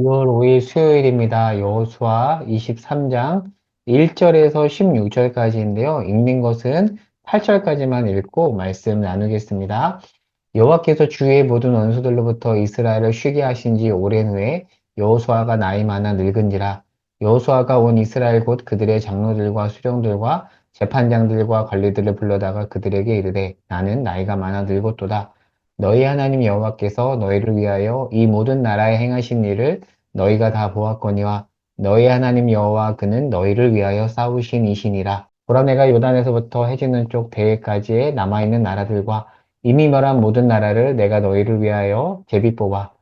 6월 5일 수요일입니다. 여호수아 23장 1절에서 16절까지인데요. 읽는 것은 8절까지만 읽고 말씀 나누겠습니다. 여호와께서 주의 모든 원수들로부터 이스라엘을 쉬게 하신 지 오랜 후에 여호수아가 나이 많아 늙은지라. 여호수아가 온 이스라엘 곧 그들의 장로들과 수령들과 재판장들과 관리들을 불러다가 그들에게 이르되 나는 나이가 많아 늙었도다. 너희 하나님 여호와께서 너희를 위하여 이 모든 나라에 행하신 일을 너희가 다 보았거니와 너희 하나님 여호와 그는 너희를 위하여 싸우신 이시니라. 보라 내가 요단에서부터 해지는 쪽 대해까지의 남아있는 나라들과 이미 멸한 모든 나라를 내가 너희를 위하여 제비 뽑아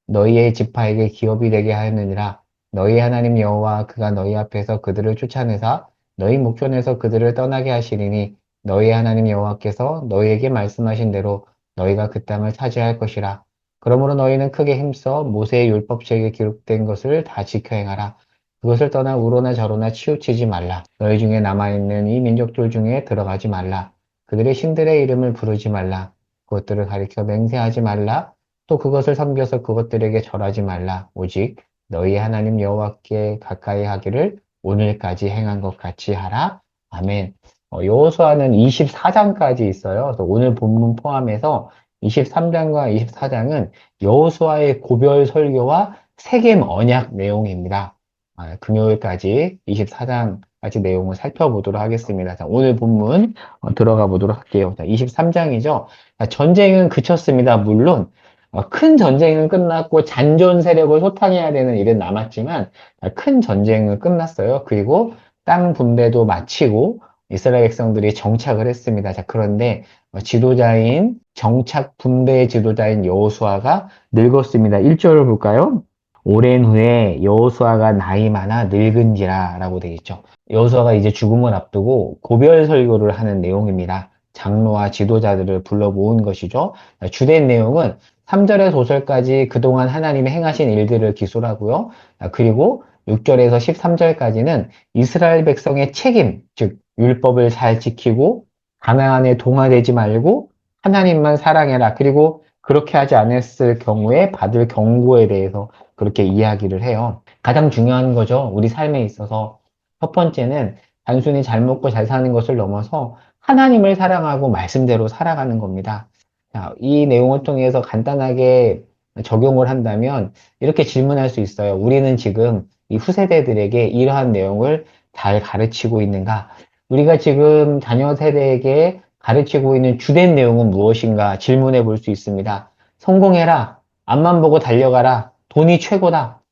너희의 지파에게 기업이 되게 하였느니라. 너희 하나님 여호와 그가 너희 앞에서 그들을 쫓아내사 너희 목전에서 그들을 떠나게 하시리니 너희 하나님 여호와께서 너희에게 말씀하신 대로 너희가 그 땅을 차지할 것이라. 그러므로 너희는 크게 힘써 모세의 율법책에 기록된 것을 다 지켜 행하라. 그것을 떠나 우로나 저로나 치우치지 말라. 너희 중에 남아있는 이 민족들 중에 들어가지 말라. 그들의 신들의 이름을 부르지 말라. 그것들을 가리켜 맹세하지 말라. 또 그것을 섬겨서 그것들에게 절하지 말라. 오직 너희 하나님 여호와께 가까이 하기를 오늘까지 행한 것 같이 하라. 아멘. 여호수아는 24장까지 있어요. 그래서 오늘 본문 포함해서 23장과 24장은 여호수아의 고별 설교와 세겜 언약 내용입니다. 금요일까지 24장까지 내용을 살펴보도록 하겠습니다. 자, 오늘 본문 들어가 보도록 할게요. 자, 23장이죠. 전쟁은 그쳤습니다. 물론 큰 전쟁은 끝났고 잔존 세력을 소탕해야 되는 일은 남았지만 큰 전쟁은 끝났어요. 그리고 땅 분배도 마치고 이스라엘 백성들이 정착을 했습니다. 자, 그런데 지도자인 정착 분배 지도자인 여호수아가 늙었습니다. 1절을 볼까요? 오랜 후에 여호수아가 나이 많아 늙은지라 라고 되어 있죠. 여호수아가 이제 죽음을 앞두고 고별 설교를 하는 내용입니다. 장로와 지도자들을 불러 모은 것이죠. 주된 내용은 3절에서 5절까지 그동안 하나님이 행하신 일들을 기술하고요. 그리고 6절에서 13절까지는 이스라엘 백성의 책임, 즉 율법을 잘 지키고 가나안에 동화되지 말고 하나님만 사랑해라. 그리고 그렇게 하지 않았을 경우에 받을 경고에 대해서 그렇게 이야기를 해요. 가장 중요한 거죠. 우리 삶에 있어서. 첫 번째는 단순히 잘 먹고 잘 사는 것을 넘어서 하나님을 사랑하고 말씀대로 살아가는 겁니다. 자, 이 내용을 통해서 간단하게 적용을 한다면 이렇게 질문할 수 있어요. 우리는 지금 이 후세대들에게 이러한 내용을 잘 가르치고 있는가? 우리가 지금 자녀 세대에게 가르치고 있는 주된 내용은 무엇인가 질문해 볼 수 있습니다. 성공해라. 앞만 보고 달려가라. 돈이 최고다.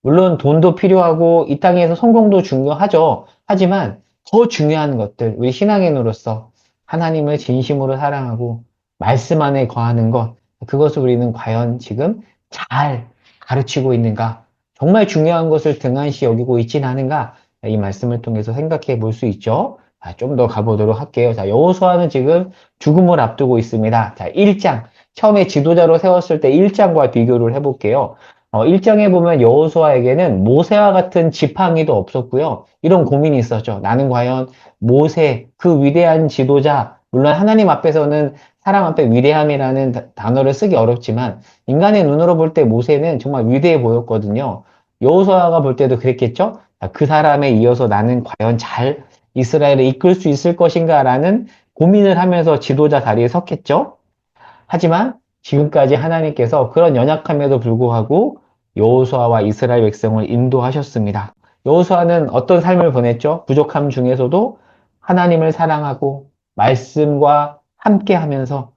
물론 돈도 필요하고 이 땅에서 성공도 중요하죠. 하지만 더 중요한 것들, 우리 신앙인으로서 하나님을 진심으로 사랑하고 말씀 안에 거하는 것, 그것을 우리는 과연 지금 잘 가르치고 있는가? 정말 중요한 것을 등한시 여기고 있진 않은가? 이 말씀을 통해서 생각해 볼 수 있죠. 좀 더 가보도록 할게요. 자, 여호수아는 지금 죽음을 앞두고 있습니다. 자, 1장. 처음에 지도자로 세웠을 때 1장과 비교를 해볼게요. 1장에 보면 여호수아에게는 모세와 같은 지팡이도 없었고요. 이런 고민이 있었죠. 나는 과연 모세, 그 위대한 지도자, 물론 하나님 앞에서는 사람 앞에 위대함이라는 단어를 쓰기 어렵지만 인간의 눈으로 볼 때 모세는 정말 위대해 보였거든요. 여호수아가 볼 때도 그랬겠죠? 그 사람에 이어서 나는 과연 잘 이스라엘을 이끌 수 있을 것인가라는 고민을 하면서 지도자 자리에 섰겠죠? 하지만 지금까지 하나님께서 그런 연약함에도 불구하고 여호수아와 이스라엘 백성을 인도하셨습니다. 여호수아는 어떤 삶을 보냈죠? 부족함 중에서도 하나님을 사랑하고 말씀과 함께 하면서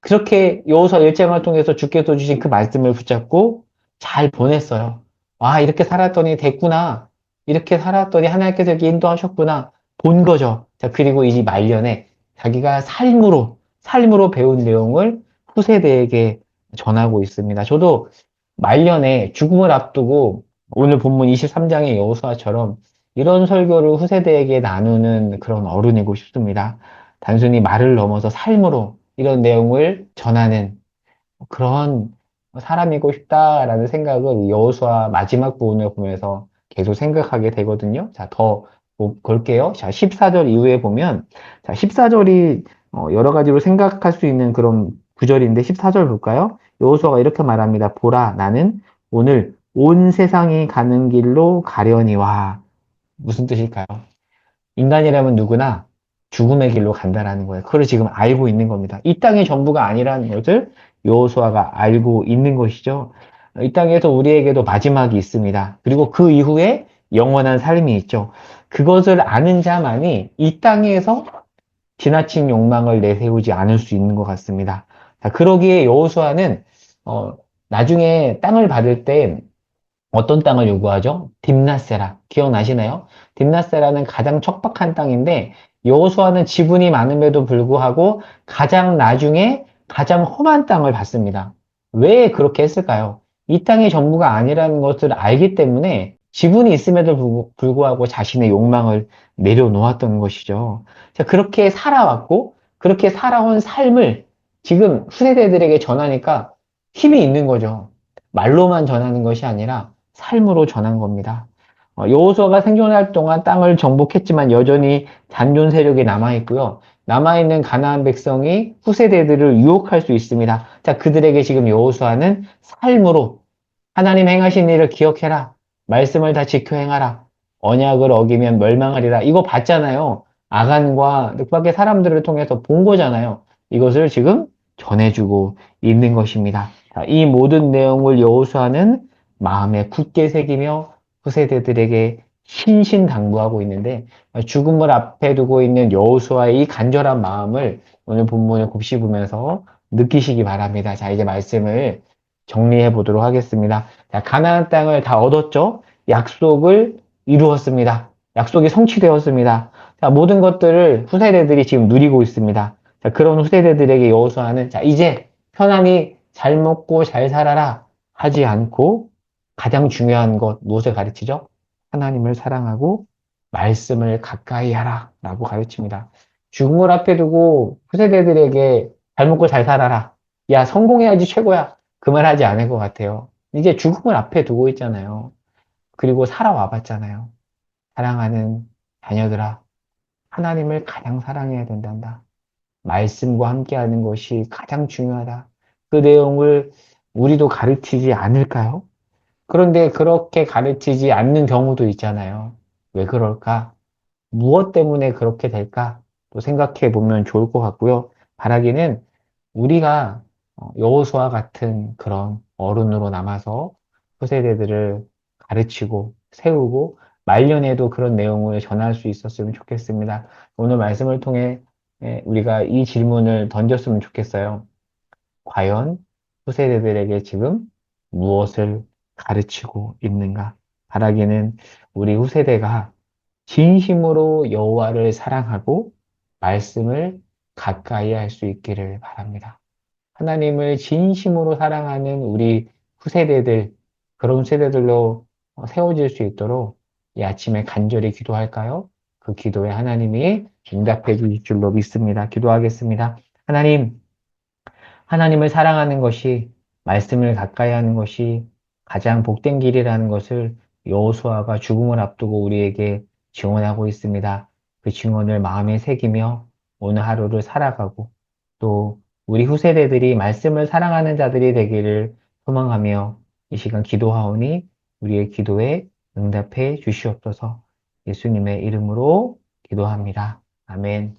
그렇게 여호수아 1장을 통해서 주께서 주신 그 말씀을 붙잡고 잘 보냈어요. 와, 이렇게 살았더니 됐구나. 이렇게 살았더니 하나님께서 이렇게 인도하셨구나. 본 거죠. 자, 그리고 이 말년에 자기가 삶으로 배운 내용을 후세대에게 전하고 있습니다. 저도 말년에 죽음을 앞두고 오늘 본문 23장의 여호수아처럼 이런 설교를 후세대에게 나누는 그런 어른이고 싶습니다. 단순히 말을 넘어서 삶으로 이런 내용을 전하는 그런 사람이고 싶다라는 생각을 여호수아 마지막 부분을 보면서 계속 생각하게 되거든요. 자, 더 볼게요. 자, 14절 이후에 보면, 자, 14절이 여러 가지로 생각할 수 있는 그런 구절인데 14절 볼까요? 여호수아가 이렇게 말합니다. 보라, 나는 오늘 온 세상이 가는 길로 가려니와. 무슨 뜻일까요? 인간이라면 누구나 죽음의 길로 간다라는 거예요. 그걸 지금 알고 있는 겁니다. 이 땅이 전부가 아니라는 것을 여호수아가 알고 있는 것이죠. 이 땅에서 우리에게도 마지막이 있습니다. 그리고 그 이후에 영원한 삶이 있죠. 그것을 아는 자만이 이 땅에서 지나친 욕망을 내세우지 않을 수 있는 것 같습니다. 자, 그러기에 여호수아는 어, 나중에 땅을 받을 때 어떤 땅을 요구하죠? 딥나세라. 기억나시나요? 딥나세라는 가장 척박한 땅인데 여호수아는 지분이 많음에도 불구하고 가장 나중에 가장 험한 땅을 받습니다. 왜 그렇게 했을까요? 이 땅이 전부가 아니라는 것을 알기 때문에 지분이 있음에도 불구하고 자신의 욕망을 내려놓았던 것이죠. 자, 그렇게 살아왔고 그렇게 살아온 삶을 지금 후세대들에게 전하니까 힘이 있는 거죠. 말로만 전하는 것이 아니라 삶으로 전한 겁니다. 여호수아가 생존할 동안 땅을 정복했지만 여전히 잔존 세력이 남아있고요. 남아있는 가나안 백성이 후세대들을 유혹할 수 있습니다. 자, 그들에게 지금 여호수아는 삶으로 하나님 행하신 일을 기억해라. 말씀을 다 지켜 행하라. 언약을 어기면 멸망하리라. 이거 봤잖아요. 아간과 늑박의 사람들을 통해서 본 거잖아요. 이것을 지금 전해주고 있는 것입니다. 자, 이 모든 내용을 여호수아는 마음에 굳게 새기며 후세대들에게 신신당부하고 있는데 죽음을 앞에 두고 있는 여호수아의 이 간절한 마음을 오늘 본문을 곱씹으면서 느끼시기 바랍니다. 자, 이제 말씀을 정리해 보도록 하겠습니다. 자, 가나안 땅을 다 얻었죠? 약속을 이루었습니다. 약속이 성취되었습니다. 자, 모든 것들을 후세대들이 지금 누리고 있습니다. 자, 그런 후세대들에게 여호수아는 자, 이제 편안히 잘 먹고 잘 살아라 하지 않고 가장 중요한 것 무엇을 가르치죠? 하나님을 사랑하고 말씀을 가까이 하라 라고 가르칩니다. 죽음을 앞에 두고 후세대들에게 잘 먹고 잘 살아라. 야, 성공해야지 최고야. 그 말 하지 않을 것 같아요. 이제 죽음을 앞에 두고 있잖아요. 그리고 살아와 봤잖아요. 사랑하는 자녀들아, 하나님을 가장 사랑해야 된단다. 말씀과 함께하는 것이 가장 중요하다. 그 내용을 우리도 가르치지 않을까요? 그런데 그렇게 가르치지 않는 경우도 있잖아요. 왜 그럴까? 무엇 때문에 그렇게 될까? 또 생각해 보면 좋을 것 같고요. 바라기는 우리가 여호수아 같은 그런 어른으로 남아서 후세대들을 가르치고 세우고 말년에도 그런 내용을 전할 수 있었으면 좋겠습니다. 오늘 말씀을 통해 우리가 이 질문을 던졌으면 좋겠어요. 과연 후세대들에게 지금 무엇을 가르치고 있는가? 바라기는 우리 후세대가 진심으로 여호와를 사랑하고 말씀을 가까이 할 수 있기를 바랍니다. 하나님을 진심으로 사랑하는 우리 후세대들, 그런 세대들로 세워질 수 있도록 이 아침에 간절히 기도할까요? 그 기도에 하나님이 응답해 주실 줄로 믿습니다. 기도하겠습니다. 하나님, 하나님을 사랑하는 것이 말씀을 가까이 하는 것이 가장 복된 길이라는 것을 여호수아가 죽음을 앞두고 우리에게 증언하고 있습니다. 그 증언을 마음에 새기며 오늘 하루를 살아가고 또 우리 후세대들이 말씀을 사랑하는 자들이 되기를 소망하며 이 시간 기도하오니 우리의 기도에 응답해 주시옵소서. 예수님의 이름으로 기도합니다. 아멘.